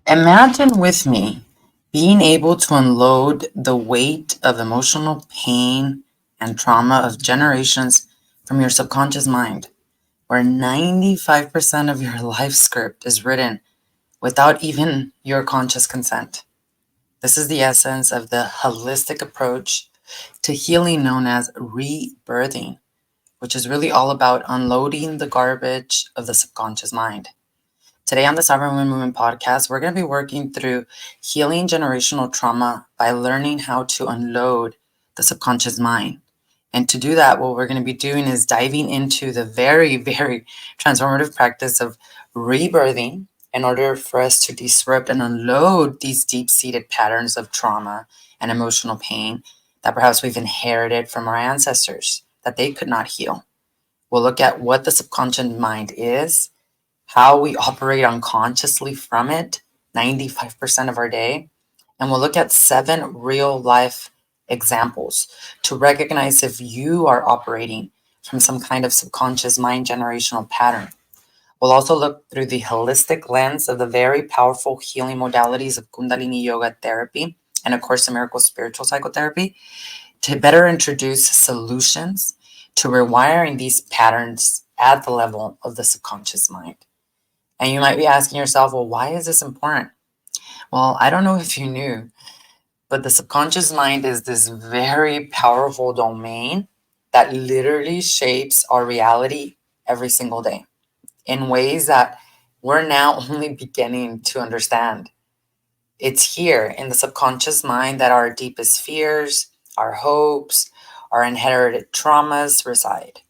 Imagine with me being able to unload the weight of emotional pain and trauma of generations from your subconscious mind, where 95% of your life script is written without even your conscious consent. This is the essence of the holistic approach to healing known as rebirthing, which is really all about unloading the garbage of the subconscious mind. Today on the Sovereign Women Movement podcast, we're going to be working through healing generational trauma by learning how to unload the subconscious mind. And to do that, what we're going to be doing is diving into the very, very transformative practice of rebirthing in order for us to disrupt and unload these deep-seated patterns of trauma and emotional pain that perhaps we've inherited from our ancestors that they could not heal. We'll look at what the subconscious mind is, how we operate unconsciously from it 95% of our day. And we'll look at 7 real life examples to recognize if you are operating from some kind of subconscious mind generational pattern. We'll also look through the holistic lens of the very powerful healing modalities of kundalini yoga therapy and A Course in Miracles spiritual psychotherapy to better introduce solutions to rewiring these patterns at the level of the subconscious mind. And you might be asking yourself, well, why is this important? Well, I don't know if you knew, but the subconscious mind is this very powerful domain that literally shapes our reality every single day in ways that we're now only beginning to understand. It's here in the subconscious mind that our deepest fears, our hopes, our inherited traumas reside.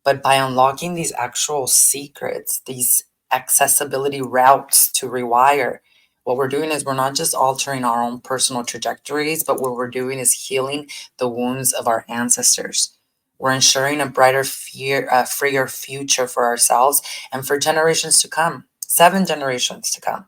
But by unlocking these actual secrets, these accessibility routes to rewire, what we're doing is we're not just altering our own personal trajectories, but what we're doing is healing the wounds of our ancestors. We're ensuring a brighter, freer future for ourselves and for generations to come, 7 generations to come.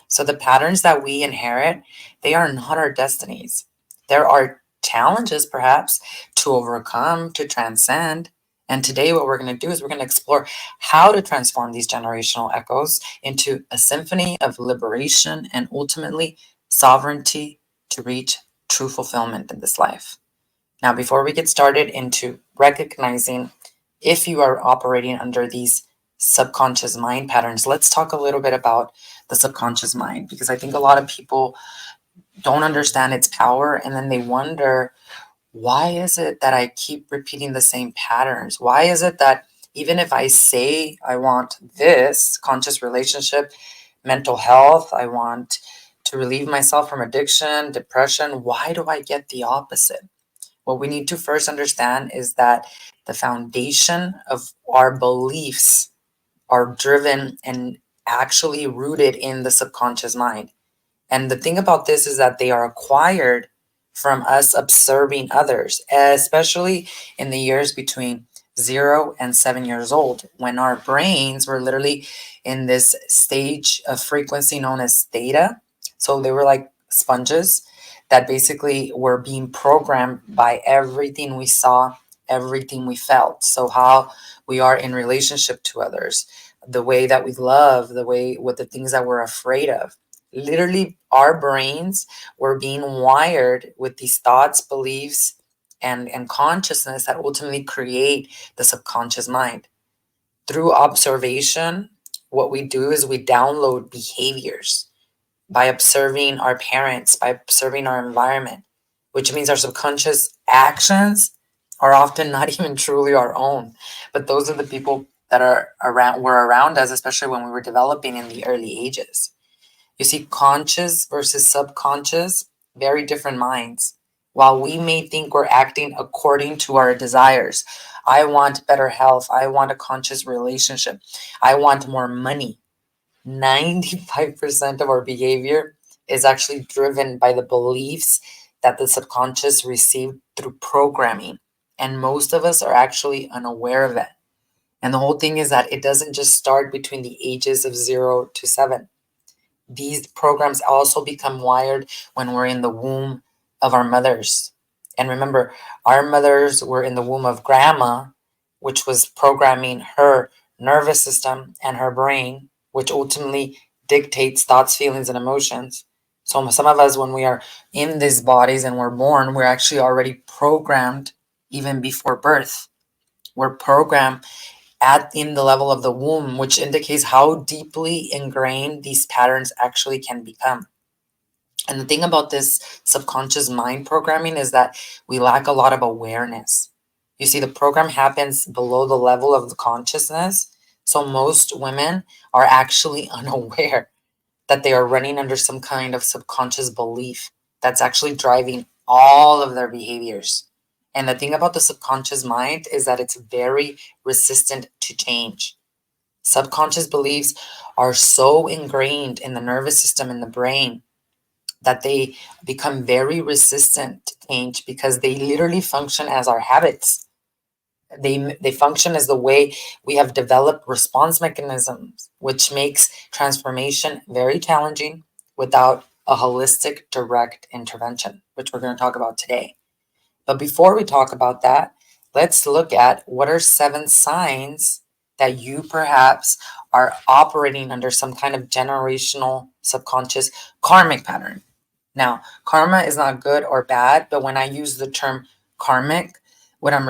So the patterns that we inherit, they are not our destinies. There are challenges, perhaps, to overcome, to transcend. And today, what we're going to do is we're going to explore how to transform these generational echoes into a symphony of liberation and ultimately sovereignty to reach true fulfillment in this life. Now, before we get started into recognizing if you are operating under these subconscious mind patterns, let's talk a little bit about the subconscious mind, because I think a lot of people don't understand its power, and then they wonder, why is it that I keep repeating the same patterns? Why is it that even if I say I want this conscious relationship, mental health, I want to relieve myself from addiction, depression, why do I get the opposite? What we need to first understand is that the foundation of our beliefs are driven and actually rooted in the subconscious mind. And the thing about this is that they are acquired from us observing others, especially in the years between 0 and 7 years old, when our brains were literally in this stage of frequency known as theta. So they were like sponges that basically were being programmed by everything we saw, everything we felt. So how we are in relationship to others, the way that we love, the way with the things that we're afraid of. Literally, our brains were being wired with these thoughts, beliefs, and consciousness that ultimately create the subconscious mind. Through observation, what we do is we download behaviors by observing our parents, by observing our environment, which means our subconscious actions are often not even truly our own, but those are the people that were around us, especially when we were developing in the early ages. You see, conscious versus subconscious, very different minds. While we may think we're acting according to our desires, I want better health, I want a conscious relationship, I want more money. 95% of our behavior is actually driven by the beliefs that the subconscious received through programming. And most of us are actually unaware of it. And the whole thing is that it doesn't just start between the ages of 0 to 7. These programs also become wired when we're in the womb of our mothers. And remember, our mothers were in the womb of grandma, which was programming her nervous system and her brain, which ultimately dictates thoughts, feelings, and emotions. So some of us, when we are in these bodies and we're born, we're actually already programmed even before birth. We're programmed in the level of the womb, which indicates how deeply ingrained these patterns actually can become. And the thing about this subconscious mind programming is that we lack a lot of awareness. You see, the program happens below the level of the consciousness. So most women are actually unaware that they are running under some kind of subconscious belief that's actually driving all of their behaviors. And the thing about the subconscious mind is that it's very resistant to change. Subconscious beliefs are so ingrained in the nervous system in the brain that they become very resistant to change because they literally function as our habits. They function as the way we have developed response mechanisms, which makes transformation very challenging without a holistic direct intervention, which we're going to talk about today. But before we talk about that, let's look at what are 7 signs that you perhaps are operating under some kind of generational subconscious karmic pattern. Now, karma is not good or bad, but when I use the term karmic, what I'm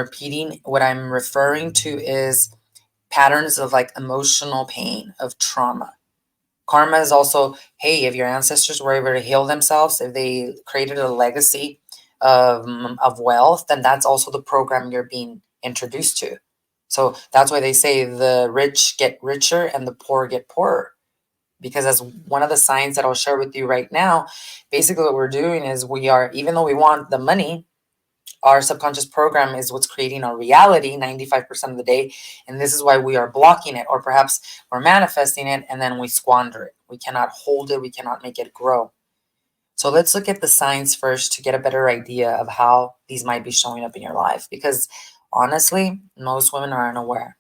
referring to is patterns of like emotional pain, of trauma. Karma is also, hey, if your ancestors were able to heal themselves, if they created a legacy of wealth, then that's also the program you're being introduced to. So that's why they say the rich get richer and the poor get poorer. Because as one of the signs that I'll share with you right now, basically what we're doing is we are, even though we want the money, our subconscious program is what's creating our reality 95% of the day. And this is why we are blocking it, or perhaps we're manifesting it and then we squander it. We cannot hold it. We cannot make it grow. So let's look at the signs first to get a better idea of how these might be showing up in your life. Because honestly, most women are unaware.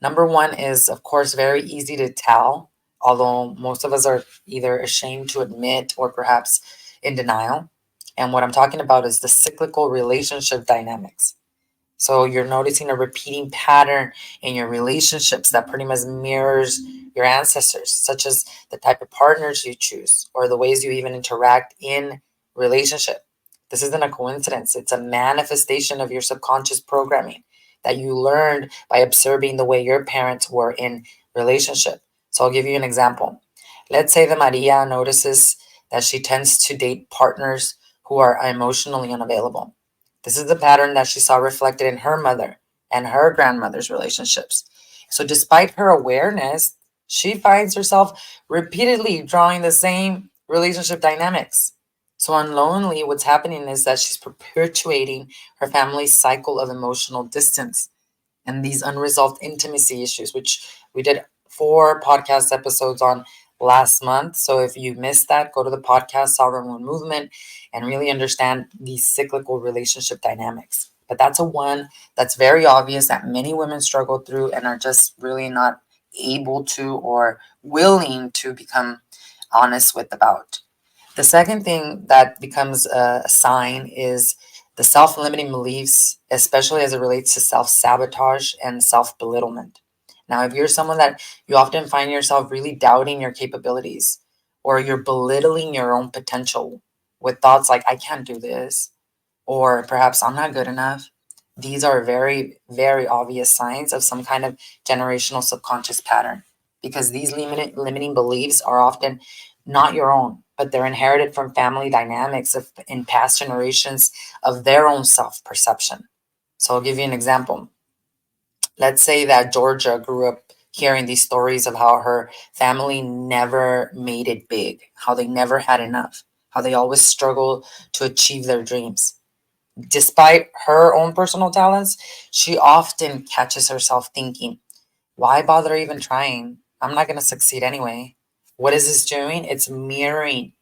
Number 1 is, of course, very easy to tell, although most of us are either ashamed to admit or perhaps in denial. And what I'm talking about is the cyclical relationship dynamics. So you're noticing a repeating pattern in your relationships that pretty much mirrors your ancestors, such as the type of partners you choose or the ways you even interact in relationship. This isn't a coincidence. It's a manifestation of your subconscious programming that you learned by observing the way your parents were in relationship. So I'll give you an example. Let's say that Maria notices that she tends to date partners who are emotionally unavailable. This is the pattern that she saw reflected in her mother and her grandmother's relationships. So despite her awareness, she finds herself repeatedly drawing the same relationship dynamics. So unknowingly, what's happening is that she's perpetuating her family's cycle of emotional distance and these unresolved intimacy issues, which we did 4 podcast episodes on last month. So if you missed that, go to the podcast Sovereign Moon Movement and really understand these cyclical relationship dynamics. But that's a one that's very obvious that many women struggle through and are just really not able to or willing to become honest with about. The second thing that becomes a sign is the self-limiting beliefs, especially as it relates to self-sabotage and self-belittlement. Now, if you're someone that you often find yourself really doubting your capabilities or you're belittling your own potential with thoughts like, I can't do this, or perhaps I'm not good enough, these are very, very obvious signs of some kind of generational subconscious pattern because these limiting beliefs are often not your own, but they're inherited from family dynamics in past generations of their own self-perception. So I'll give you an example. Let's say that Georgia grew up hearing these stories of how her family never made it big, how they never had enough, how they always struggle to achieve their dreams. Despite her own personal talents, she often catches herself thinking, why bother even trying? I'm not going to succeed anyway. What is this doing? It's mirroring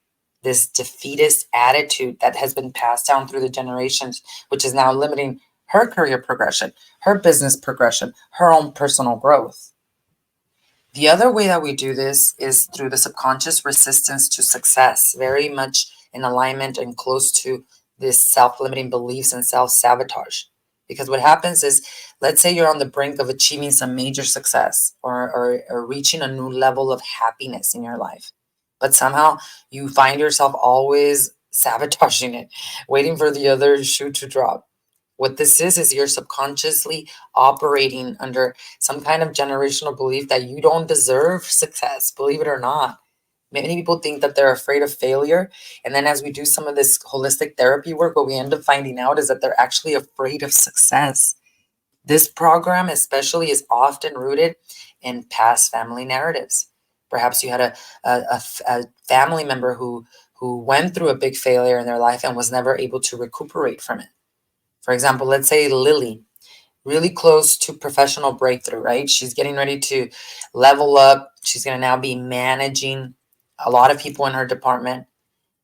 this defeatist attitude that has been passed down through the generations, which is now limiting her career progression, her business progression, her own personal growth. The other way that we do this is through the subconscious resistance to success, very much in alignment and close to this self-limiting beliefs and self-sabotage. Because what happens is, let's say you're on the brink of achieving some major success, or reaching a new level of happiness in your life. But somehow you find yourself always sabotaging it, waiting for the other shoe to drop. What this is you're subconsciously operating under some kind of generational belief that you don't deserve success, believe it or not. Many people think that they're afraid of failure. And then as we do some of this holistic therapy work, what we end up finding out is that they're actually afraid of success. This program, especially, is often rooted in past family narratives. Perhaps you had a family member who went through a big failure in their life and was never able to recuperate from it. For example, let's say Lily, really close to professional breakthrough, right? She's getting ready to level up. She's going to now be managing a lot of people in her department.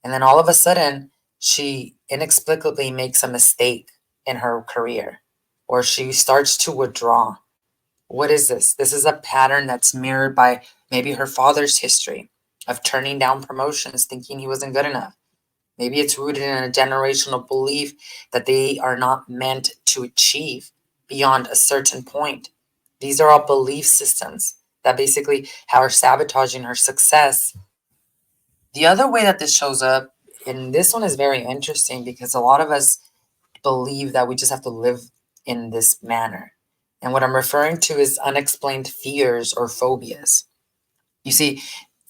And then all of a sudden, she inexplicably makes a mistake in her career, or she starts to withdraw. What is this? This is a pattern that's mirrored by maybe her father's history of turning down promotions, thinking he wasn't good enough. Maybe it's rooted in a generational belief that they are not meant to achieve beyond a certain point. These are all belief systems that basically are sabotaging her success. The other way that this shows up, and this one is very interesting because a lot of us believe that we just have to live in this manner. And what I'm referring to is unexplained fears or phobias. You see,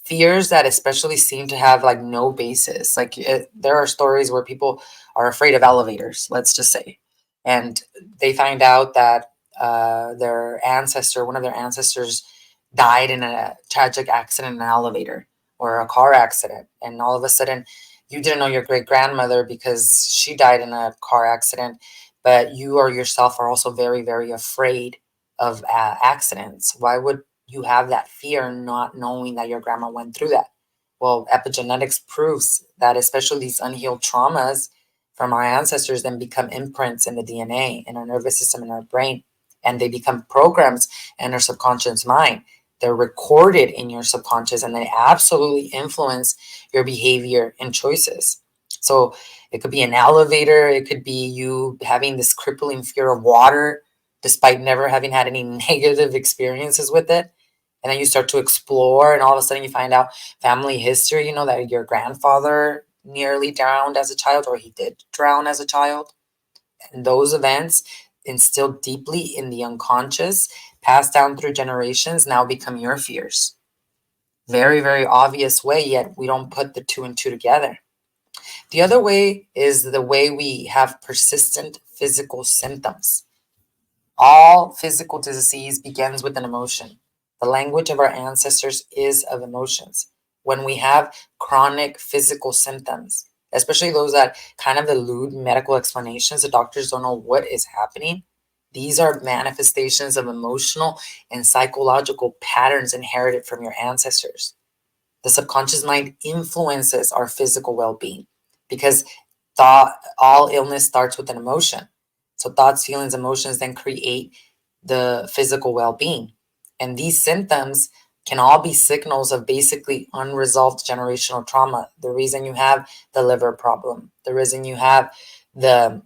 fears that especially seem to have like no basis. Like there are stories where people are afraid of elevators, let's just say, and they find out that one of their ancestors, died in a tragic accident in an elevator or a car accident, and all of a sudden, you didn't know your great grandmother because she died in a car accident, but you or yourself are also very, very afraid of accidents. Why would you have that fear not knowing that your grandma went through that? Well, epigenetics proves that especially these unhealed traumas from our ancestors then become imprints in the DNA, in our nervous system, in our brain, and they become programs in our subconscious mind. They're recorded in your subconscious and they absolutely influence your behavior and choices. So it could be an elevator, it could be you having this crippling fear of water despite never having had any negative experiences with it. And then you start to explore, and all of a sudden you find out family history, that your grandfather nearly drowned as a child, or he did drown as a child. And those events, instilled deeply in the unconscious, passed down through generations, now become your fears. Very, very obvious way, yet we don't put the two and two together. The other way is the way we have persistent physical symptoms. All physical disease begins with an emotion. The language of our ancestors is of emotions. When we have chronic physical symptoms, especially those that kind of elude medical explanations, the doctors don't know what is happening. These are manifestations of emotional and psychological patterns inherited from your ancestors. The subconscious mind influences our physical well-being because all illness starts with an emotion. So thoughts, feelings, emotions then create the physical well-being. And these symptoms can all be signals of basically unresolved generational trauma. The reason you have the liver problem, the reason you have the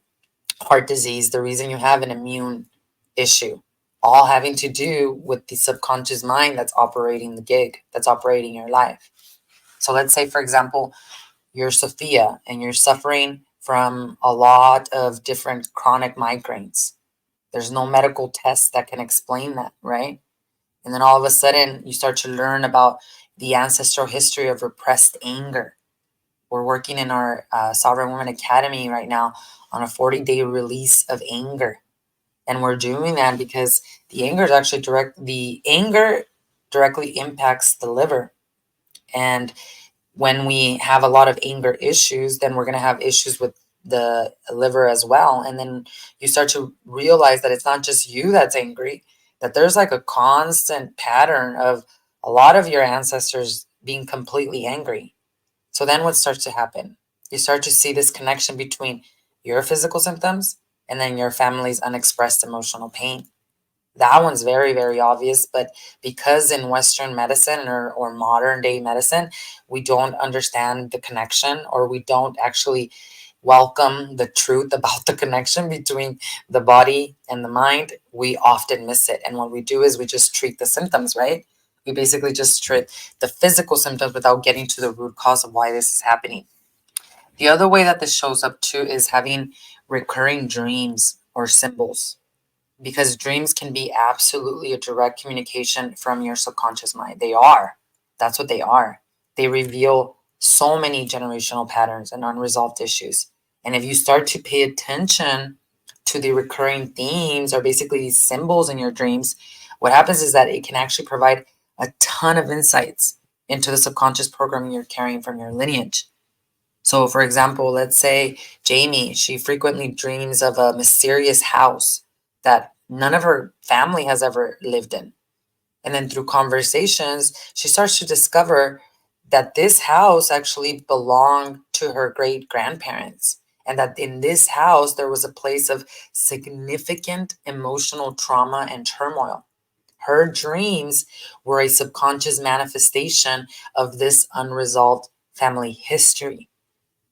heart disease, the reason you have an immune issue, all having to do with the subconscious mind that's operating the gig, that's operating your life. So let's say, for example, you're Sophia and you're suffering from a lot of different chronic migraines. There's no medical test that can explain that, right? And then all of a sudden, you start to learn about the ancestral history of repressed anger. We're working in our Sovereign Women Academy right now on a 40-day release of anger. And we're doing that because the anger directly impacts the liver. And when we have a lot of anger issues, then we're going to have issues with the liver as well. And then you start to realize that it's not just you that's angry, that there's like a constant pattern of a lot of your ancestors being completely angry. So then what starts to happen? You start to see this connection between your physical symptoms and then your family's unexpressed emotional pain. That one's very, very obvious, but because in Western medicine or modern day medicine, we don't understand the connection, or we don't actually welcome the truth about the connection between the body and the mind, we often miss it. And what we do is we just treat the symptoms, right? We basically just treat the physical symptoms without getting to the root cause of why this is happening. The other way that this shows up too is having recurring dreams or symbols, because dreams can be absolutely a direct communication from your subconscious mind. They are. That's what they are. They reveal so many generational patterns and unresolved issues. And if you start to pay attention to the recurring themes, or basically these symbols in your dreams, what happens is that it can actually provide a ton of insights into the subconscious programming you're carrying from your lineage. So, for example, let's say Jamie, she frequently dreams of a mysterious house that none of her family has ever lived in. And then through conversations, she starts to discover that this house actually belonged to her great grandparents. And that in this house, there was a place of significant emotional trauma and turmoil. Her dreams were a subconscious manifestation of this unresolved family history.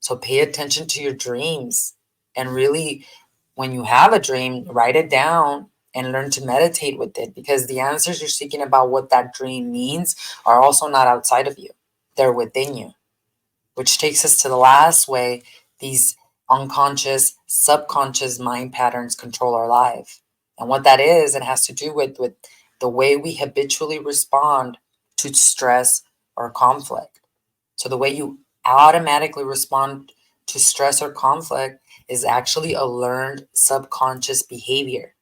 So pay attention to your dreams, and really, when you have a dream, write it down and learn to meditate with it, because the answers you're seeking about what that dream means are also not outside of you. They're within you, which takes us to the last way these unconscious, subconscious mind patterns control our life. And what that is, it has to do with the way we habitually respond to stress or conflict. So the way you automatically respond to stress or conflict is actually a learned subconscious behavior.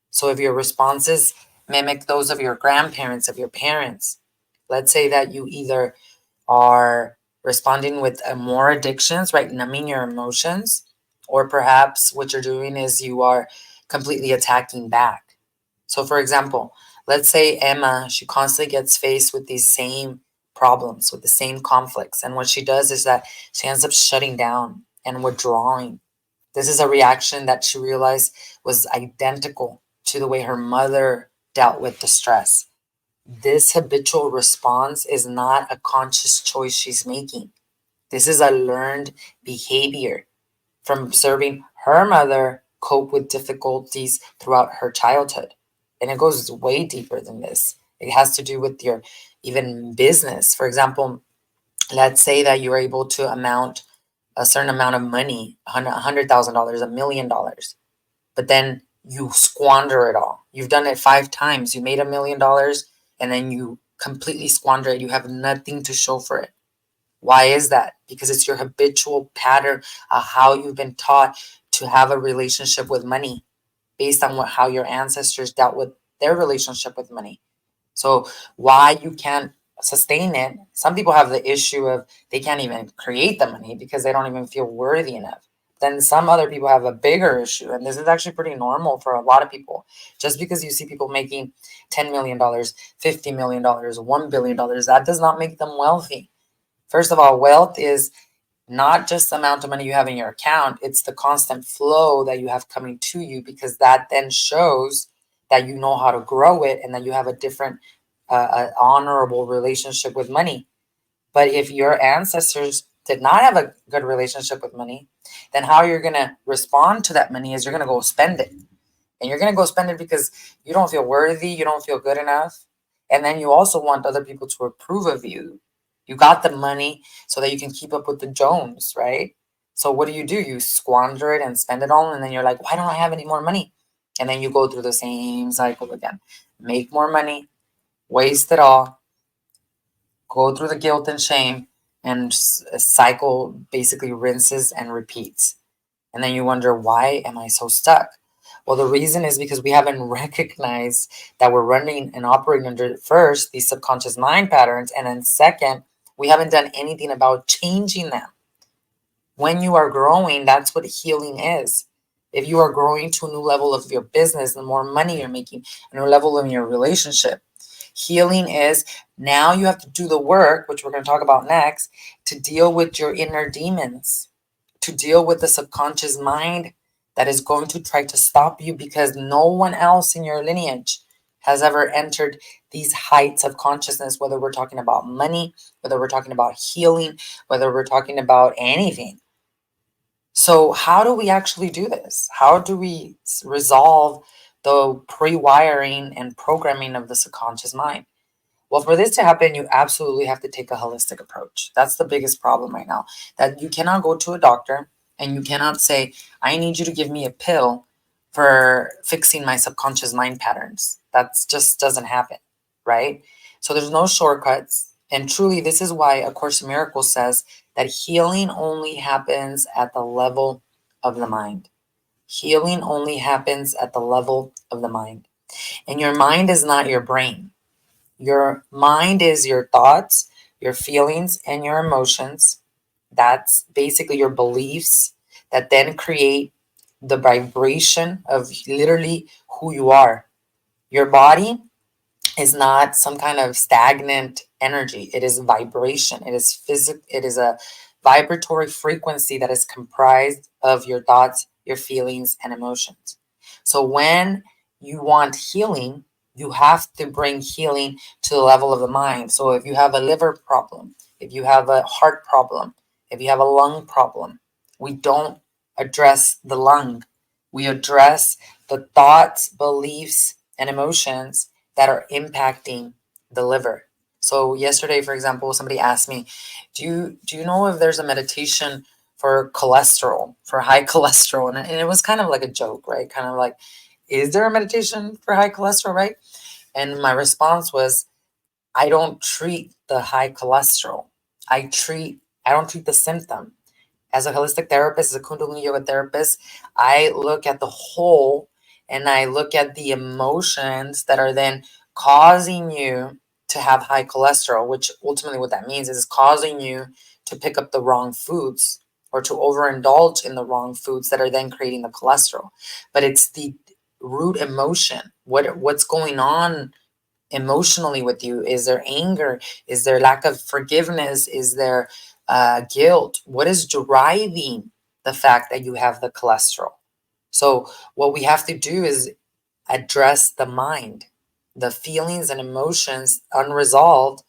So if your responses mimic those of your grandparents, of your parents, let's say that you either are responding with more addictions, right, numbing your emotions, or perhaps what you're doing is you are completely attacking back. So for example, let's say Emma, she constantly gets faced with these same problems, with the same conflicts. And what she does is that she ends up shutting down and withdrawing. This is a reaction that she realized was identical to the way her mother dealt with the stress. This habitual response is not a conscious choice she's making. This is a learned behavior from observing her mother cope with difficulties throughout her childhood. And it goes way deeper than this. It has to do with your even business. For example, let's say that you're able to amount a certain amount of money, $100,000, $1,000,000, but then you squander it all. You've done it 5 times. You made $1,000,000 and then you completely squander it. You have nothing to show for it. Why is that? Because it's your habitual pattern of how you've been taught to have a relationship with money based on how your ancestors dealt with their relationship with money. So why you can't sustain it, some people have the issue of they can't even create the money because they don't even feel worthy enough. Then some other people have a bigger issue, and this is actually pretty normal for a lot of people. Just because you see people making $10 million, $50 million, $1 billion, that does not make them wealthy. First of all, wealth is not just the amount of money you have in your account, it's the constant flow that you have coming to you, because that then shows that you know how to grow it and that you have a different honorable relationship with money. But if your ancestors did not have a good relationship with money, then how you're going to respond to that money is you're going to go spend it. And you're going to go spend it because you don't feel worthy, you don't feel good enough. And then you also want other people to approve of you. You got the money so that you can keep up with the Jones, right? So what do? You squander it and spend it all. And then you're like, why don't I have any more money? And then you go through the same cycle again. Make more money, waste it all, go through the guilt and shame, and cycle basically rinses and repeats. And then you wonder, why am I so stuck? Well, the reason is because we haven't recognized that we're running and operating under, first, these subconscious mind patterns, and then second, we haven't done anything about changing them. When you are growing, that's what healing is. If you are growing to a new level of your business, the more money you're making, a new level of your relationship. Healing is now you have to do the work, which we're going to talk about next, to deal with your inner demons, to deal with the subconscious mind that is going to try to stop you, because no one else in your lineage has ever entered these heights of consciousness, whether we're talking about money, whether we're talking about healing, whether we're talking about anything. So how do we actually do this? How do we resolve the pre-wiring and programming of the subconscious mind? Well, for this to happen, you absolutely have to take a holistic approach. That's the biggest problem right now. That you cannot go to a doctor and you cannot say, I need you to give me a pill for fixing my subconscious mind patterns. That just doesn't happen, right? So there's no shortcuts. And truly, this is why A Course in Miracles says that healing only happens at the level of the mind. Healing only happens at the level of the mind. And your mind is not your brain. Your mind is your thoughts, your feelings, and your emotions. That's basically your beliefs that then create the vibration of literally who you are. Your body is not some kind of stagnant energy. It is vibration. It is physical. It is a vibratory frequency that is comprised of your thoughts, your feelings, and emotions. So when you want healing, you have to bring healing to the level of the mind. So if you have a liver problem, if you have a heart problem, if you have a lung problem, we don't address the lung. We address the thoughts, beliefs, and emotions that are impacting the liver. So yesterday, for example, somebody asked me, do you know if there's a meditation for cholesterol, for high cholesterol? And it was kind of like a joke, right? Kind of like, is there a meditation for high cholesterol, right? And my response was, I don't treat the high cholesterol. I don't treat the symptom. As a holistic therapist, as a kundalini yoga therapist, I look at the whole and I look at the emotions that are then causing you to have high cholesterol, which ultimately what that means is causing you to pick up the wrong foods or to overindulge in the wrong foods that are then creating the cholesterol. But it's the root emotion. What's going on emotionally with you? Is there anger? Is there lack of forgiveness? Is there guilt? What is driving the fact that you have the cholesterol? So what we have to do is address the mind, the feelings and emotions unresolved,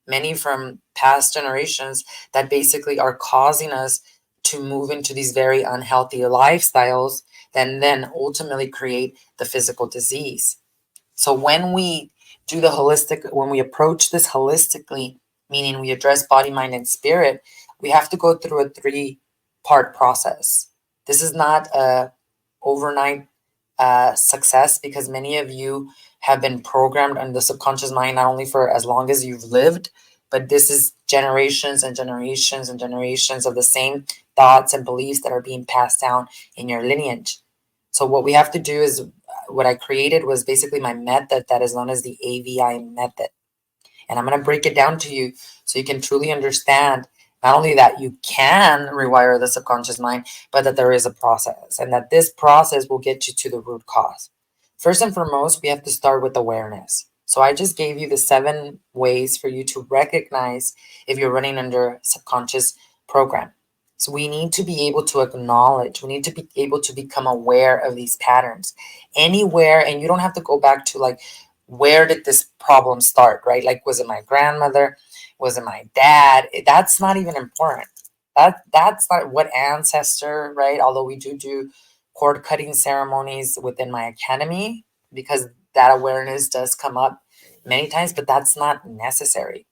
many from past generations, that basically are causing us to move into these very unhealthy lifestyles that then ultimately create the physical disease. So when we do the holistic, when we approach this holistically, meaning we address body, mind, and spirit, we have to go through a 3-part process. This is not a overnight success, because many of you have been programmed on the subconscious mind not only for as long as you've lived, but this is generations and generations and generations of the same thoughts and beliefs that are being passed down in your lineage. So what we have to do is, what I created was basically my method that is known as the AVI method. And I'm going to break it down to you so you can truly understand not only that you can rewire the subconscious mind, but that there is a process and that this process will get you to the root cause. First and foremost, we have to start with awareness. So I just gave you the 7 ways for you to recognize if you're running under subconscious program. So we need to be able to acknowledge, we need to be able to become aware of these patterns anywhere. And you don't have to go back to like, where did this problem start, right? Like, was it my grandmother? Was it my dad? That's not even important. That's not what ancestor, right? Although we do cord cutting ceremonies within my academy, because that awareness does come up many times, but that's not necessary.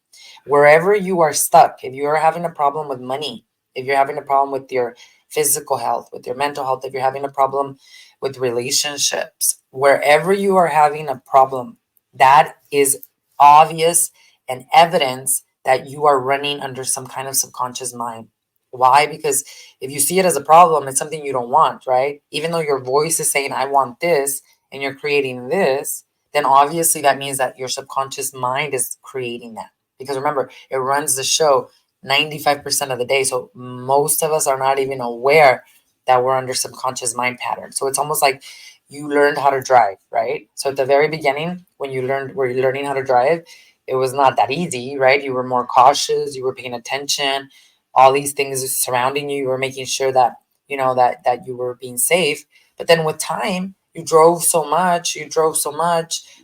Wherever you are stuck, if you are having a problem with money, if you're having a problem with your physical health, with your mental health, if you're having a problem with relationships, wherever you are having a problem, that is obvious and evidence that you are running under some kind of subconscious mind. Why? Because if you see it as a problem, it's something you don't want, right? Even though your voice is saying, I want this, and you're creating this, then obviously that means that your subconscious mind is creating that. Because remember, it runs the show 95% of the day. So most of us are not even aware that we're under subconscious mind pattern. So it's almost like you learned how to drive, right? So at the very beginning, when you were learning how to drive, it was not that easy, right? You were more cautious, you were paying attention, all these things surrounding you, you were making sure that, that you were being safe. But then with time, you drove so much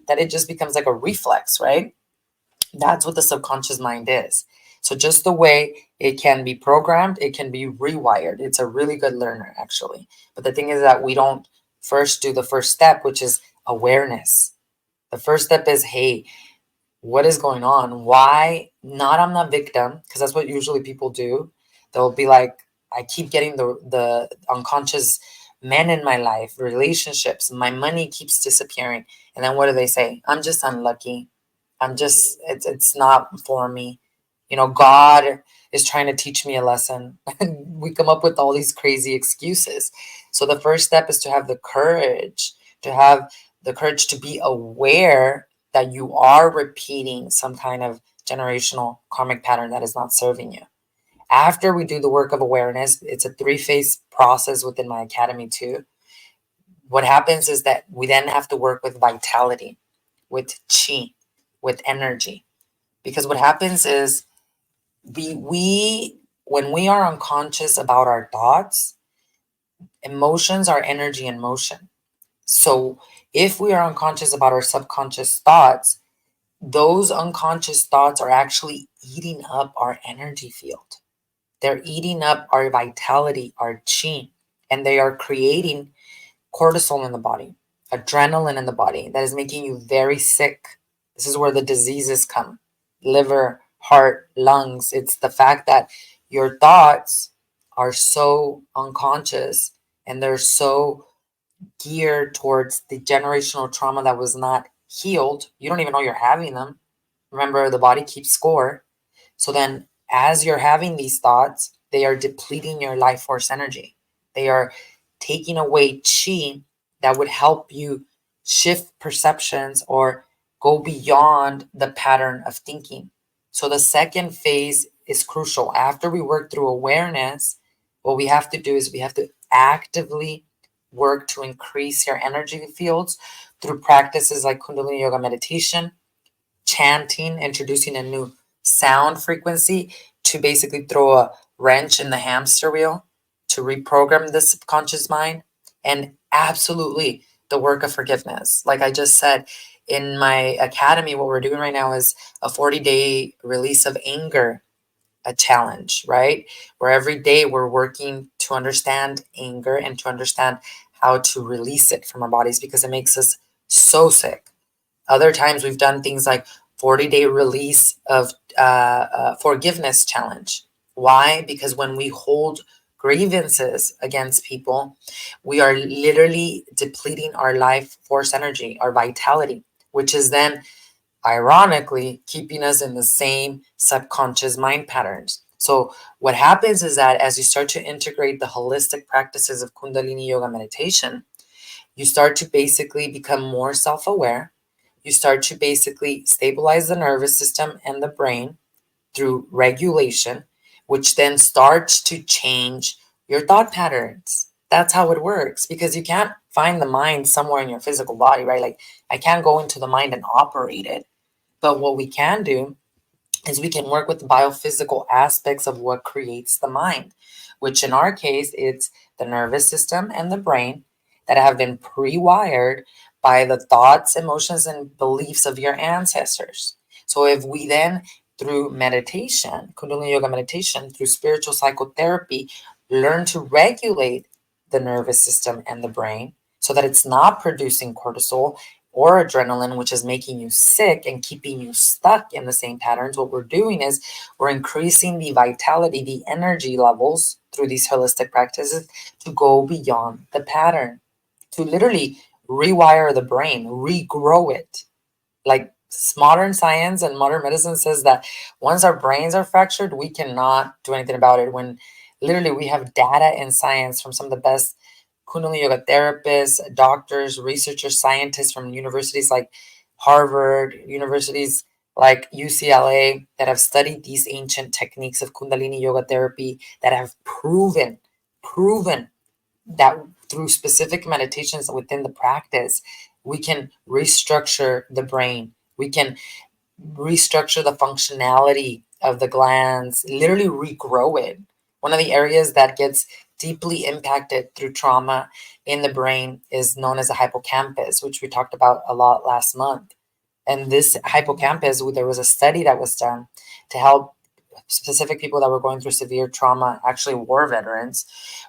that it just becomes like a reflex, right? That's what the subconscious mind is. So just the way it can be programmed, it can be rewired. It's a really good learner, actually. But the thing is that we don't first do the first step, which is awareness. The first step is, hey, what is going on? Why not? I'm not victim, because that's what usually people do. They'll be like, I keep getting the unconscious men in my life, relationships, my money keeps disappearing. And then what do they say? I'm just unlucky. It's not for me. God is trying to teach me a lesson. We come up with all these crazy excuses. So the first step is to have the courage, to be aware that you are repeating some kind of generational karmic pattern that is not serving you. After we do the work of awareness, it's a 3-phase process within my academy too. What happens is that we then have to work with vitality, with chi, with energy. Because what happens is we when we are unconscious about our thoughts, emotions are energy in motion. So if we are unconscious about our subconscious thoughts, those unconscious thoughts are actually eating up our energy field. They're eating up our vitality, our chi, and they are creating cortisol in the body, adrenaline in the body that is making you very sick. This is where the diseases come: liver, heart, lungs. It's the fact that your thoughts are so unconscious and they're so geared towards the generational trauma that was not healed. You don't even know you're having them. Remember, the body keeps score. So then, as you're having these thoughts, they are depleting your life force energy. They are taking away chi that would help you shift perceptions or go beyond the pattern of thinking. So the second phase is crucial. After we work through awareness, what we have to do is we have to actively work to increase your energy fields through practices like kundalini yoga meditation, chanting, introducing a new sound frequency to basically throw a wrench in the hamster wheel to reprogram the subconscious mind, and absolutely the work of forgiveness. Like I just said, in my academy, what we're doing right now is a 40-day release of anger, a challenge, right? Where every day we're working to understand anger and to understand how to release it from our bodies, because it makes us so sick. Other times we've done things like 40-day release of forgiveness challenge. Why? Because when we hold grievances against people, we are literally depleting our life force energy, our vitality, which is then ironically keeping us in the same subconscious mind patterns. So what happens is that as you start to integrate the holistic practices of kundalini yoga meditation, you start to basically become more self-aware. You start to basically stabilize the nervous system and the brain through regulation, which then starts to change your thought patterns. That's how it works, because you can't find the mind somewhere in your physical body, right? Like I can't go into the mind and operate it. But what we can do is we can work with the biophysical aspects of what creates the mind, which in our case, it's the nervous system and the brain that have been pre-wired by the thoughts, emotions, and beliefs of your ancestors. So if we then, through meditation, kundalini yoga meditation, through spiritual psychotherapy, learn to regulate the nervous system and the brain so that it's not producing cortisol or adrenaline, which is making you sick and keeping you stuck in the same patterns, what we're doing is we're increasing the vitality, the energy levels through these holistic practices to go beyond the pattern, to literally rewire the brain, regrow it. Like modern science and modern medicine says that once our brains are fractured, we cannot do anything about it. When literally we have data and science from some of the best kundalini yoga therapists, doctors, researchers, scientists from universities like Harvard, universities like UCLA that have studied these ancient techniques of kundalini yoga therapy, that have proven that through specific meditations within the practice, we can restructure the brain. We can restructure the functionality of the glands, literally regrow it. One of the areas that gets deeply impacted through trauma in the brain is known as the hippocampus, which we talked about a lot last month. And this hippocampus, there was a study that was done to help specific people that were going through severe trauma, actually war veterans,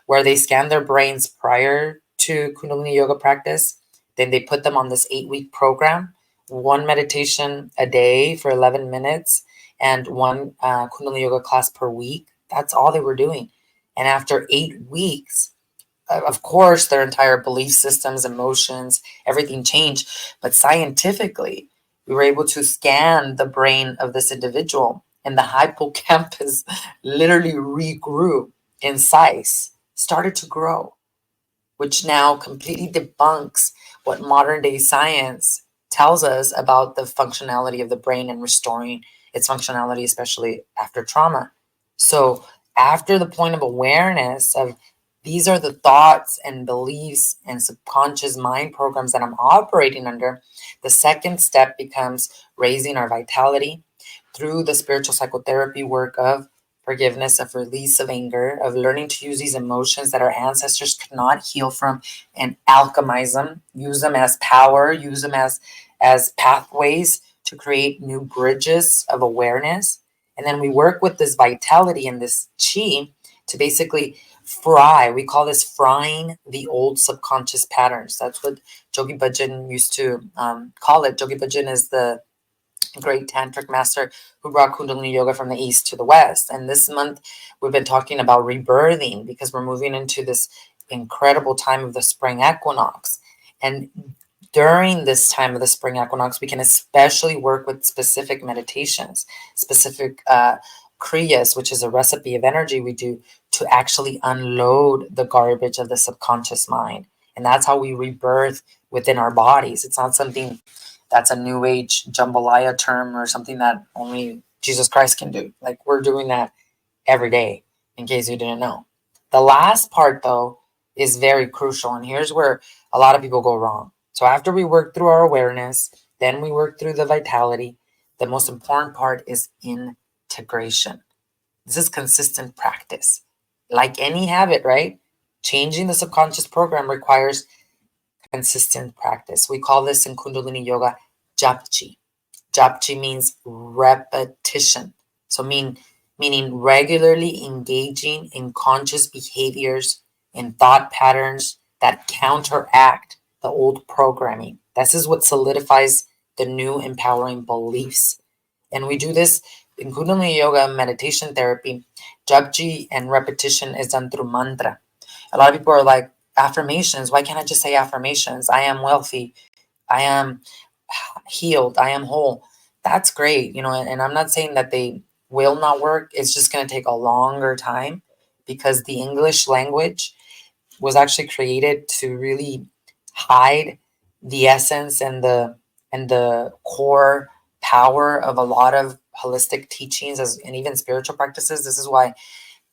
where they scanned their brains prior to Kundalini yoga practice. Then they put them on this 8-week program, one meditation a day for 11 minutes and one Kundalini yoga class per week. That's all they were doing. And after 8 weeks, of course, their entire belief systems, emotions, everything changed. But scientifically, we were able to scan the brain of this individual, and the hippocampus literally regrew in size, started to grow, which now completely debunks what modern day science tells us about the functionality of the brain and restoring its functionality, especially after trauma. So after the point of awareness of these are the thoughts and beliefs and subconscious mind programs that I'm operating under, the second step becomes raising our vitality through the spiritual psychotherapy work of forgiveness, of release of anger, of learning to use these emotions that our ancestors could not heal from and alchemize them, use them as power, use them as pathways to create new bridges of awareness. And then we work with this vitality and this chi to basically fry. We call this frying the old subconscious patterns. That's what Yogi Bhajan used to call it. Yogi Bhajan is the great tantric master who brought Kundalini yoga from the east to the west. And this month we've been talking about rebirthing because we're moving into this incredible time of the spring equinox. And during this time of the spring equinox, we can especially work with specific meditations, specific kriyas, which is a recipe of energy we do to actually unload the garbage of the subconscious mind. And that's how we rebirth within our bodies. It's not something that's a new age jambalaya term or something that only Jesus Christ can do. Like, we're doing that every day, in case you didn't know. The last part, though, is very crucial. And here's where a lot of people go wrong. So after we work through our awareness, then we work through the vitality. The most important part is integration. This is consistent practice. Like any habit, right? Changing the subconscious program requires consistent practice. We call this in Kundalini yoga japji. Japji means repetition. So meaning regularly engaging in conscious behaviors and thought patterns that counteract the old programming. This is what solidifies the new empowering beliefs. And we do this in Kundalini yoga meditation therapy. Japji and repetition is done through mantra. A lot of people are like, affirmations. Why can't I just say affirmations? I am wealthy. I am healed. I am whole. That's great. And I'm not saying that they will not work. It's just going to take a longer time because the English language was actually created to really hide the essence and the core power of a lot of holistic teachings and even spiritual practices. This is why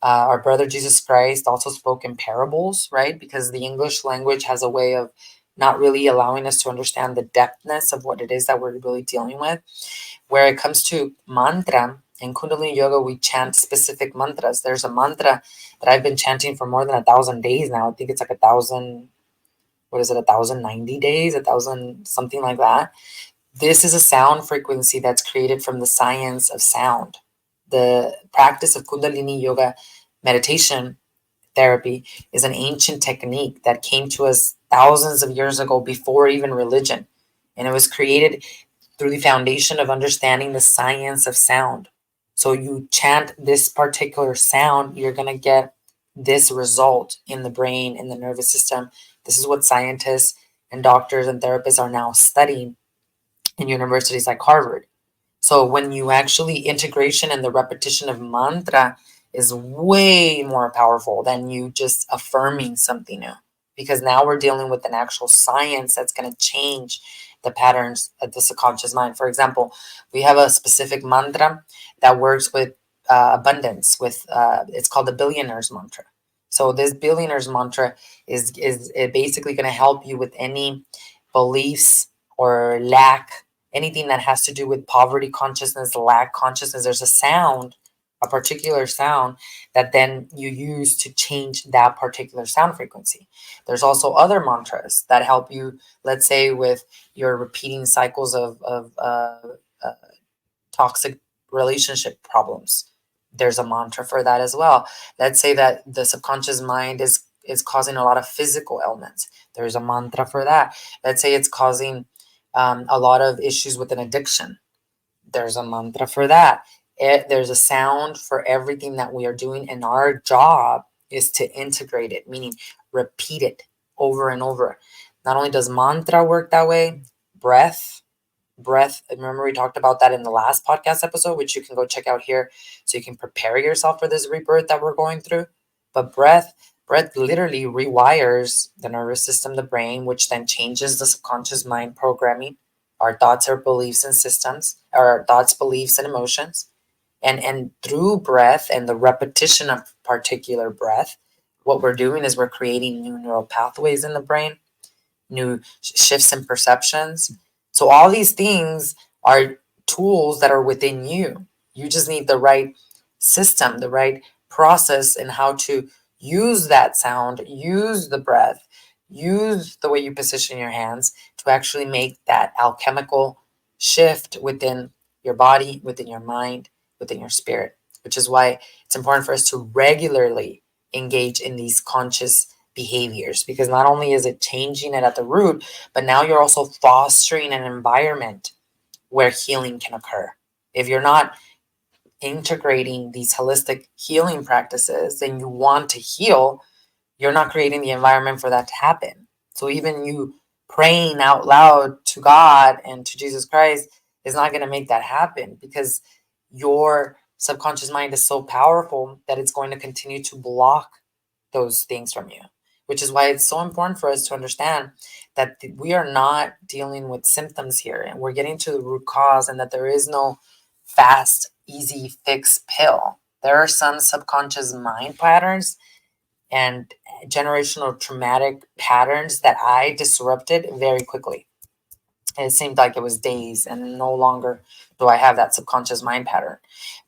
our brother Jesus Christ also spoke in parables, right? Because the English language has a way of not really allowing us to understand the depthness of what it is that we're really dealing with. Where it comes to mantra, in Kundalini Yoga, we chant specific mantras. There's a mantra that I've been chanting for more than 1,000 days now. I think it's like 1,000, 1,090 days, 1,000, something like that. This is a sound frequency that's created from the science of sound. The practice of Kundalini yoga meditation therapy is an ancient technique that came to us thousands of years ago before even religion. And it was created through the foundation of understanding the science of sound. So you chant this particular sound, you're going to get this result in the brain, in the nervous system. This is what scientists and doctors and therapists are now studying in universities like Harvard. So when you actually integration and the repetition of mantra is way more powerful than you just affirming something new, because now we're dealing with an actual science that's going to change the patterns of the subconscious mind. For example, we have a specific mantra that works with abundance. It's called the billionaire's mantra. So this billionaire's mantra is basically going to help you with any beliefs or lack, anything that has to do with poverty consciousness, lack consciousness. There's a particular sound that then you use to change that particular sound frequency. There's also other mantras that help you, let's say, with your repeating cycles of toxic relationship problems. There's a mantra for that as well. Let's say that the subconscious mind is causing a lot of physical ailments. There's a mantra for that. Let's say it's causing a lot of issues with an addiction. There's a mantra for that. There's a sound for everything that we are doing, and our job is to integrate it, meaning repeat it over and over. Not only does mantra work that way, breath, remember we talked about that in the last podcast episode, which you can go check out here so you can prepare yourself for this rebirth that we're going through. But breath literally rewires the nervous system, the brain, which then changes the subconscious mind programming, our thoughts, our beliefs and systems, our thoughts, beliefs and emotions. And through breath and the repetition of particular breath, what we're doing is we're creating new neural pathways in the brain, new shifts in perceptions. So all these things are tools that are within you. You just need the right system, the right process, and how to use that sound, use the breath, use the way you position your hands to actually make that alchemical shift within your body, within your mind, within your spirit, which is why it's important for us to regularly engage in these conscious behaviors, because not only is it changing it at the root, but now you're also fostering an environment where healing can occur. If you're not integrating these holistic healing practices and you want to heal, you're not creating the environment for that to happen. So even you praying out loud to God and to Jesus Christ is not going to make that happen, because your subconscious mind is so powerful that it's going to continue to block those things from you, which is why it's so important for us to understand that we are not dealing with symptoms here, and we're getting to the root cause, and that there is no fast, easy fix pill. There are some subconscious mind patterns and generational traumatic patterns that I disrupted very quickly. And it seemed like it was days, and no longer do I have that subconscious mind pattern.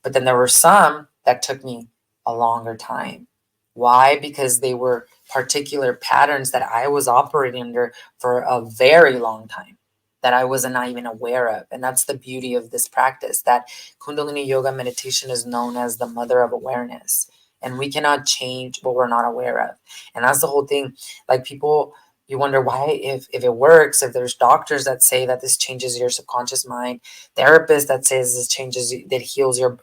But then there were some that took me a longer time. Why? Because they were particular patterns that I was operating under for a very long time that I was not even aware of. And that's the beauty of this practice, that Kundalini yoga meditation is known as the mother of awareness. And we cannot change what we're not aware of. And that's the whole thing. Like, people, you wonder why, if it works, if there's doctors that say that this changes your subconscious mind, therapists that says this changes, that heals your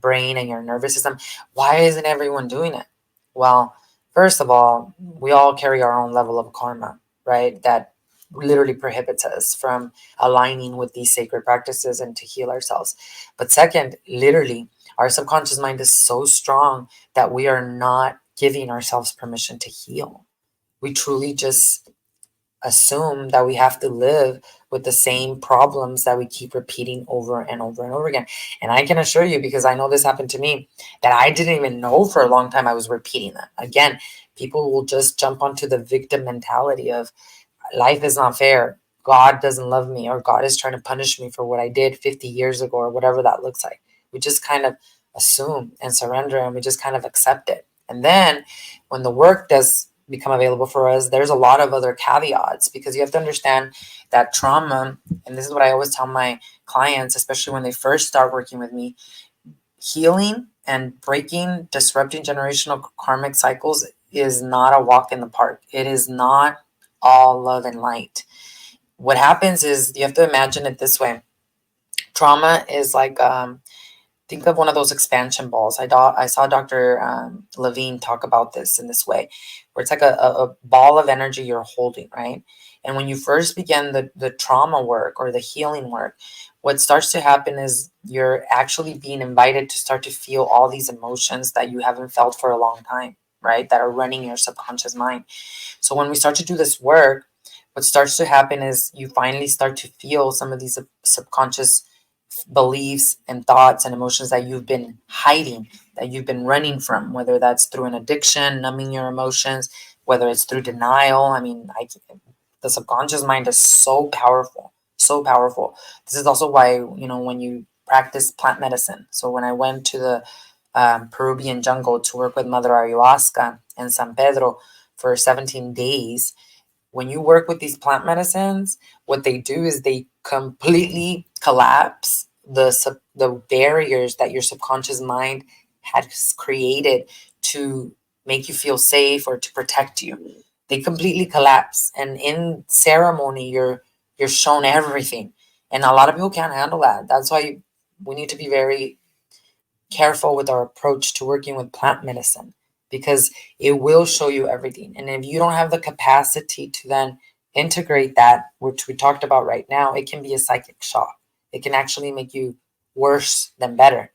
brain and your nervous system, why isn't everyone doing it? Well, first of all, we all carry our own level of karma, right? That literally prohibits us from aligning with these sacred practices and to heal ourselves. But second, literally, our subconscious mind is so strong that we are not giving ourselves permission to heal. We truly just assume that we have to live with the same problems that we keep repeating over and over and over again. And I can assure you, because I know this happened to me, that I didn't even know for a long time I was repeating that. Again, people will just jump onto the victim mentality of life is not fair, God doesn't love me, or God is trying to punish me for what I did 50 years ago, or whatever that looks like. We just kind of assume and surrender, and we just kind of accept it. And then when the work does become available for us, there's a lot of other caveats, because you have to understand that trauma, and this is what I always tell my clients, especially when they first start working with me, healing and breaking, disrupting generational karmic cycles is not a walk in the park. It is not all love and light. What happens is, you have to imagine it this way. Trauma is like, think of one of those expansion balls. I saw Dr. Levine talk about this in this way, where it's like a ball of energy you're holding, right? And when you first begin the trauma work or the healing work, what starts to happen is you're actually being invited to start to feel all these emotions that you haven't felt for a long time, right? That are running your subconscious mind. So when we start to do this work, what starts to happen is you finally start to feel some of these subconscious beliefs and thoughts and emotions that you've been hiding, that you've been running from, whether that's through an addiction, numbing your emotions, whether it's through denial. I mean, the subconscious mind is so powerful, so powerful. This is also why, when you practice plant medicine. So when I went to the Peruvian jungle to work with Mother Ayahuasca and San Pedro for 17 days, when you work with these plant medicines, what they do is they completely collapse the barriers that your subconscious mind has created to make you feel safe or to protect you. They completely collapse. And in ceremony, you're shown everything. And a lot of people can't handle that. That's why we need to be very careful with our approach to working with plant medicine, because it will show you everything. And if you don't have the capacity to then integrate that, which we talked about right now, it can be a psychic shock. It can actually make you worse than better.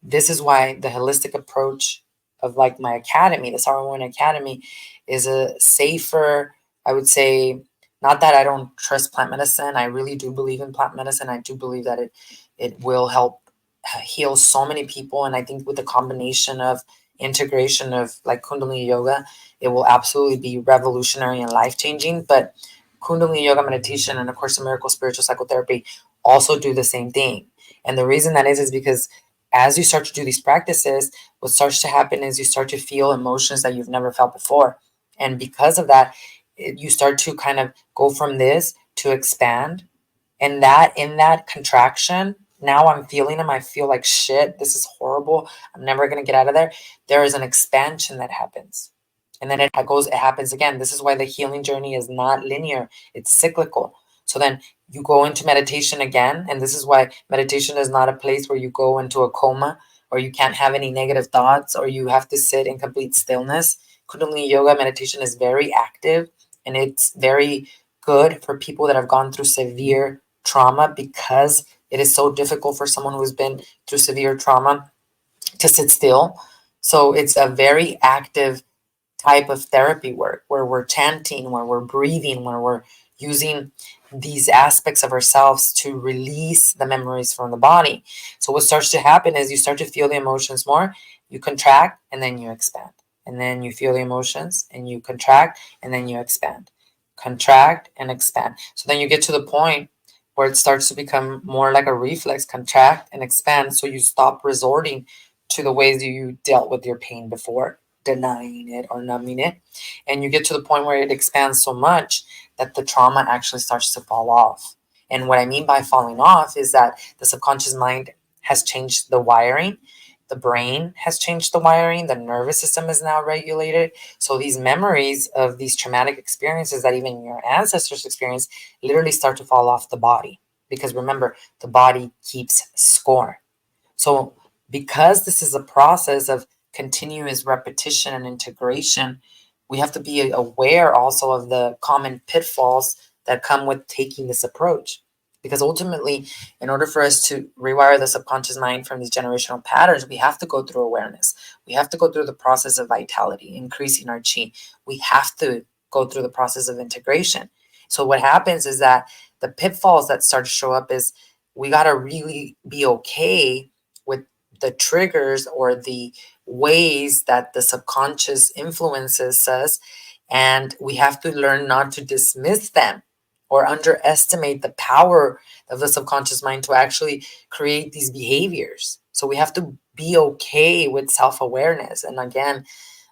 This is why the holistic approach of like my academy, the Sorrow Woman Academy, is a safer, I would say, not that I don't trust plant medicine. I really do believe in plant medicine. I do believe that it will help heal so many people. And I think with the combination of integration of like Kundalini yoga, it will absolutely be revolutionary and life-changing. But Kundalini yoga meditation and of course the miracle spiritual psychotherapy also do the same thing. And the reason that is because as you start to do these practices, what starts to happen is you start to feel emotions that you've never felt before. And because of that, you start to kind of go from this to expand. And that in that contraction, now I'm feeling them. I feel like shit. This is horrible. I'm never going to get out of there. There is an expansion that happens. And then it happens again. This is why the healing journey is not linear. It's cyclical. So then you go into meditation again. And this is why meditation is not a place where you go into a coma or you can't have any negative thoughts or you have to sit in complete stillness. Kundalini yoga meditation is very active and it's very good for people that have gone through severe trauma, because it is so difficult for someone who's been through severe trauma to sit still. So it's a very active type of therapy work where we're chanting, where we're breathing, where we're using these aspects of ourselves to release the memories from the body. So what starts to happen is you start to feel the emotions more, you contract and then you expand. And then you feel the emotions and you contract and then you expand. Contract and expand. So then you get to the point where it starts to become more like a reflex, contract and expand. So you stop resorting to the ways you dealt with your pain before, denying it or numbing it. And you get to the point where it expands so much that the trauma actually starts to fall off. And what I mean by falling off is that the subconscious mind has changed the wiring. The brain has changed the wiring. The nervous system is now regulated. So these memories of these traumatic experiences that even your ancestors experienced literally start to fall off the body. Because remember, the body keeps score. So because this is a process of continuous repetition and integration, we have to be aware also of the common pitfalls that come with taking this approach. Because ultimately, in order for us to rewire the subconscious mind from these generational patterns, we have to go through awareness. We have to go through the process of vitality, increasing our chi. We have to go through the process of integration. So what happens is that the pitfalls that start to show up is we got to really be okay with the triggers or the ways that the subconscious influences us, and we have to learn not to dismiss them or underestimate the power of the subconscious mind to actually create these behaviors. So we have to be okay with self-awareness. And again,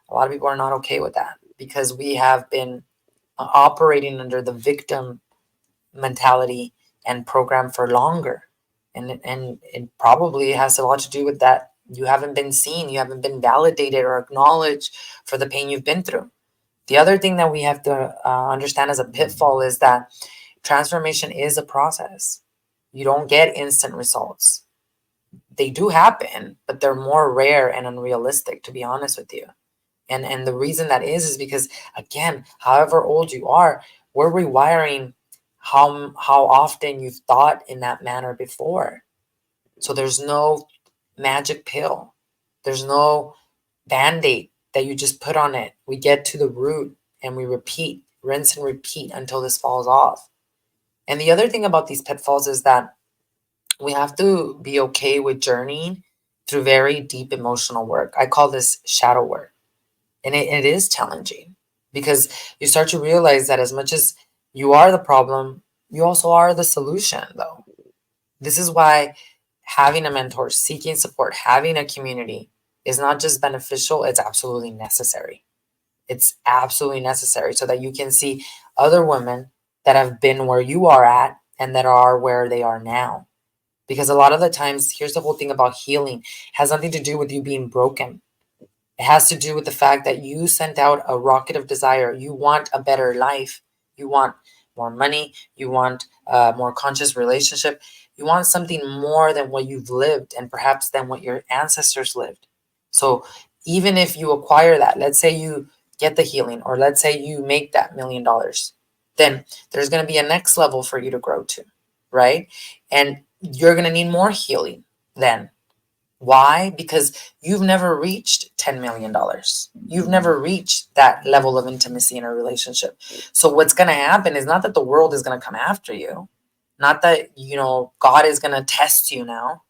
a lot of people are not okay with that because we have been operating under the victim mentality and program for longer. And it probably has a lot to do with that. You haven't been seen, you haven't been validated or acknowledged for the pain you've been through. The other thing that we have to understand as a pitfall is that transformation is a process. You don't get instant results. They do happen, but they're more rare and unrealistic, to be honest with you. And the reason that is because, again, however old you are, we're rewiring how often you've thought in that manner before. So there's no magic pill. There's no band-aid that you just put on it. We get to the root and we repeat, rinse and repeat until this falls off. And the other thing about these pitfalls is that we have to be okay with journeying through very deep emotional work. I call this shadow work. And it is challenging because you start to realize that as much as you are the problem, you also are the solution, though. This is why having a mentor, seeking support, having a community is not just beneficial, it's absolutely necessary. It's absolutely necessary so that you can see other women that have been where you are at and that are where they are now. Because a lot of the times, here's the whole thing about healing. It has nothing to do with you being broken. It has to do with the fact that you sent out a rocket of desire. You want a better life. You want more money. You want a more conscious relationship. You want something more than what you've lived and perhaps than what your ancestors lived. So even if you acquire that, let's say you get the healing, or let's say you make that $1,000,000, then there's going to be a next level for you to grow to, right? And you're going to need more healing then. Why? Because you've never reached $10 million. You've never reached that level of intimacy in a relationship. So what's going to happen is not that the world is going to come after you, not that, God is going to test you now.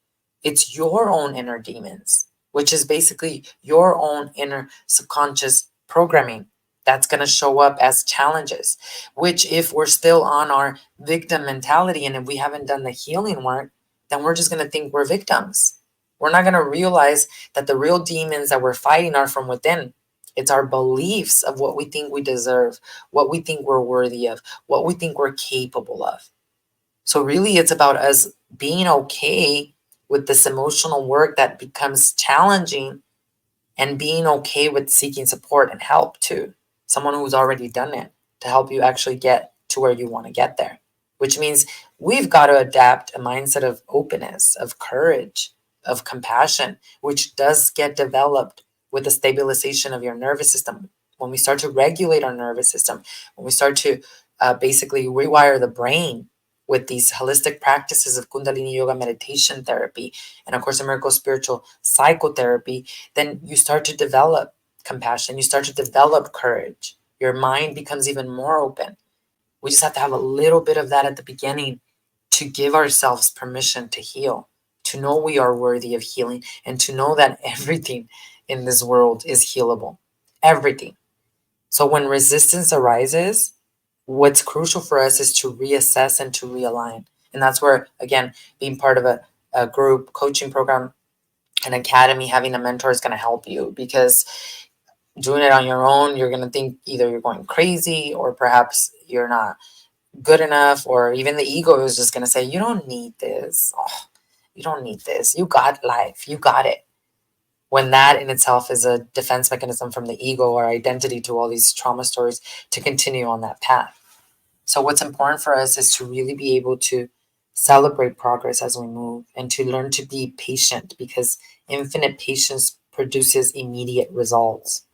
It's your own inner demons, which is basically your own inner subconscious programming that's going to show up as challenges, which if we're still on our victim mentality and if we haven't done the healing work, then we're just going to think we're victims. We're not going to realize that the real demons that we're fighting are from within. It's our beliefs of what we think we deserve, what we think we're worthy of, what we think we're capable of. So really, it's about us being okay with this emotional work that becomes challenging, and being okay with seeking support and help too. Someone who's already done it to help you actually get to where you want to get there, which means we've got to adapt a mindset of openness, of courage, of compassion, which does get developed with the stabilization of your nervous system. When we start to regulate our nervous system, when we start to basically rewire the brain with these holistic practices of kundalini yoga meditation therapy, and of course, a miracle spiritual psychotherapy, then you start to develop compassion. You start to develop courage. Your mind becomes even more open. We just have to have a little bit of that at the beginning to give ourselves permission to heal, to know we are worthy of healing, and to know that everything in this world is healable. Everything. So when resistance arises, what's crucial for us is to reassess and to realign. And that's where, again, being part of a group coaching program, an academy, having a mentor is going to help you, because doing it on your own, you're going to think either you're going crazy or perhaps you're not good enough, or even the ego is just going to say, you don't need this. Oh, you don't need this. You got life. You got it. When that in itself is a defense mechanism from the ego or identity to all these trauma stories to continue on that path. So what's important for us is to really be able to celebrate progress as we move, and to learn to be patient, because infinite patience produces immediate results.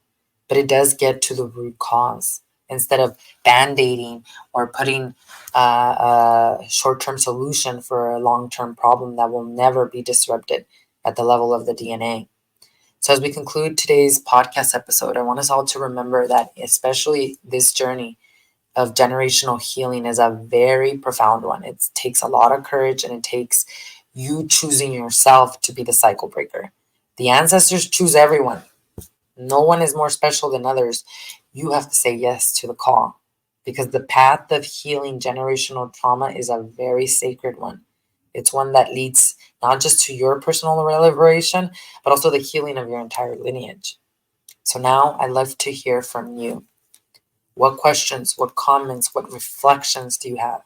But it does get to the root cause instead of band-aiding or putting a short-term solution for a long-term problem that will never be disrupted at the level of the DNA. So as we conclude today's podcast episode, I want us all to remember that especially this journey of generational healing is a very profound one. It takes a lot of courage, and it takes you choosing yourself to be the cycle breaker. The ancestors choose everyone. No one is more special than others. You have to say yes to the call, because the path of healing generational trauma is a very sacred one. It's one that leads not just to your personal liberation, but also the healing of your entire lineage. So now I'd love to hear from you. What questions, what comments, what reflections do you have?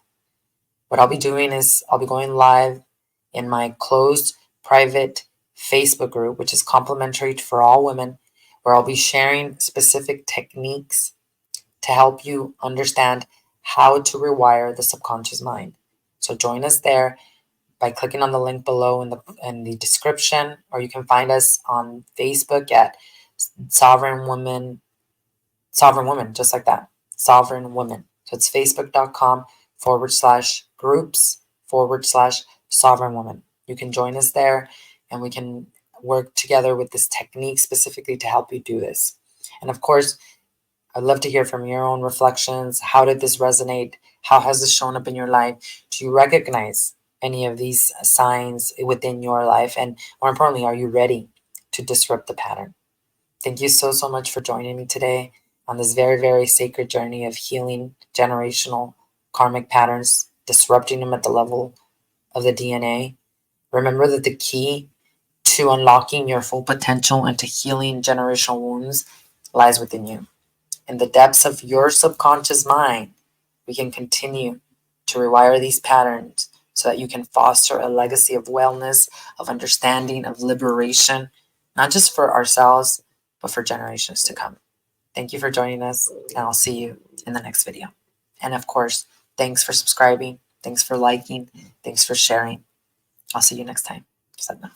What I'll be doing is I'll be going live in my closed private Facebook group, which is complimentary for all women, where I'll be sharing specific techniques to help you understand how to rewire the subconscious mind. So join us there by clicking on the link below in the description, or you can find us on Facebook at Sovereign Women, just like that, Sovereign Women. So it's facebook.com/groups/Sovereign Woman. You can join us there, and we can work together with this technique specifically to help you do this. And of course, I'd love to hear from your own reflections. How did this resonate? How has this shown up in your life? Do you recognize any of these signs within your life? And more importantly, are you ready to disrupt the pattern? Thank you so, so much for joining me today on this very, very sacred journey of healing generational karmic patterns, disrupting them at the level of the DNA. Remember that the key to unlocking your full potential and to healing generational wounds lies within you. In the depths of your subconscious mind, we can continue to rewire these patterns, so that you can foster a legacy of wellness, of understanding, of liberation, not just for ourselves, but for generations to come. Thank you for joining us, and I'll see you in the next video. And of course, thanks for subscribing. Thanks for liking. Thanks for sharing. I'll see you next time. Sadhana.